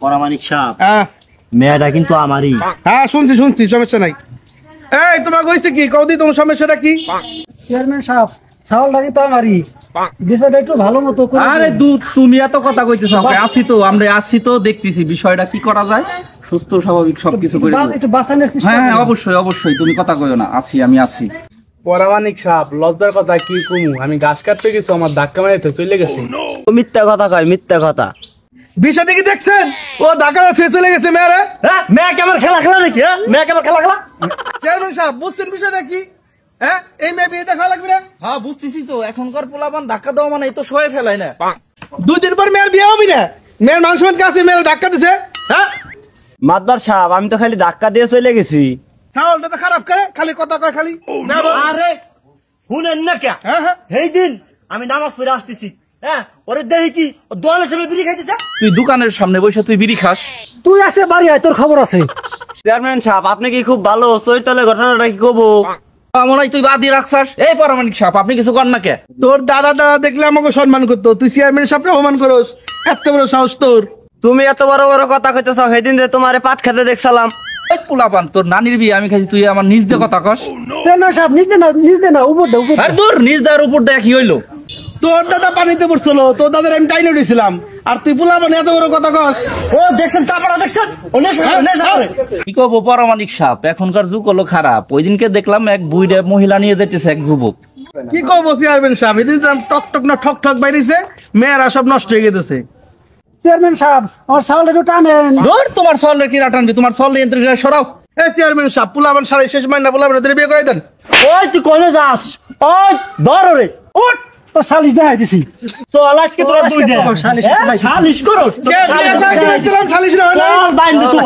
পরামানিক সাহেব হ্যাঁ মেয়েটা কিন্তু আমারই। হ্যাঁ শুনছি সমস্যা নাই। এই তোমার কইছে কি কৌদি তোমার সমস্যাটা কি? চেয়ারম্যান সাহেব চাউলটা কিন্তু আমারই, বিষয়টা একটু ভালো মতো করে আরে তুমি এত কথা কইতেছো, আমরা আছি তো দেখতেছি বিষয়টা কি করা যায়, সুস্থ স্বাভাবিক সবকিছু করে দেব। একটু বাঁচানোর চেষ্টা হ্যাঁ করুন। অবশ্যই তুমি কথা কইও না, আমি আছি। পরামানিক সাহেব লজ্জার কথা কি কমু, আমি গাছ কাটতে গেছি আমার ধাক্কা মারিতে চলে গেছে। ও মিথ্যা কথা কয়, মিথ্যা কথা। বিষয়টা কি দেখছেন? ও ধাক্কা দিয়ে চলে গেছে মেয়েরা। হ্যাঁ মেয়ে কেমন খেলা নাকি? হ্যাঁ মেয়ে কেমন খেলা? চেয়ারম্যান সাহেব বুঝছেন বিষয়টা কি? হ্যাঁ এই মেয়ে বিয়ে দেখা লাগবে না? হ্যাঁ বুঝতেছি তো, এখনকার পোলাপান ধাক্কা দেওয়া মানে তো সয়ে ফেলাই না। 2 দিন পর মেয়ের বিয়ে হবে না, মেয়ের মানুষ কাছে মেয়ের ধাক্কা দিছে। হ্যাঁ মাতবার সাহেব আমি তো খালি ধাক্কা দিয়ে চলে গেছি। চাউলটা তো খারাপ করে, খালি কথা কয় খালি। আরে শুনেন না কে? হ্যাঁ সেই দিন আমি নামাজ পড়ে আসতেছি, হ্যাঁ ওরে দেখি কি দোয়ালের সামনে বিড়ি খাইতেছে। তুই দোকানের সামনে বসে তুই বিড়ি খাস? তুই আছে বাড়ি আয়, তোর খবর আছে। চেয়ারম্যান সাহেব আপনি কি খুব ভালো চৈতালে ঘটনাটা কি কব? মনে হয় তুই বাদি রাখছাস। এই পরামানিক সাহেব আপনি কিছু কর না কে? তোর দাদা দেখলে আমাকে সম্মান করতো, তুই চেয়ারম্যান সাহেবকে অপমান করস, এত বড় সাহস তোর? তুমি এত বড় বড় কথা কইতেছ, সেদিন যে তোমারে পাট খেতে দেখছিলাম। এই পোলাপান তোর নানির বিয়ে আমি খাইছি, তুই আমার নিজ দিয়ে কথা কস? চেয়ারম্যান সাহেব নিজ দে না উপর দে আর দূর, নিজ দেওয়ার উপর দেখ কি হইলো? তোর দাদা পানিতে পড়ছিল, তোর দাদার আমি টাইনে উঠেছিলাম, আর তুই পোলা মানে এত বড় কথা কস? ও দেখছেন চাপড়া দেখছেন? ও নেশা করে। কি করবো পরামানিক সাহেব, এখনকার যুগ হলো খারাপ। ওই দিনকে দেখলাম এক বুইড়া মহিলা নিয়ে যেতেছে এক যুবক। কি করবো চেয়ারম্যান সাহেব, এদিন টক না ঠক বাইরেছে, মেয়েরা সব নষ্ট হয়ে গেছে। চেয়ারম্যান সাহেব আমার চাউলটা একটু টানেন। ধর তোমার সলের কি টানবি, তোমার সল যন্ত্র সরাও। এই চেয়ারম্যান সাহেব পোলাবান সারা শেষ মাইনা পোলাবান বিয়ে করে দেন। ওই তুই কোনে যাস? ওই ধর রে, ওঠ, তো সালিশ দেখাই দিছি। চল আজকে তোরা দুই দে সালিশ সালিশ করো। সালিশ না হয় না। বাইন্ধে তো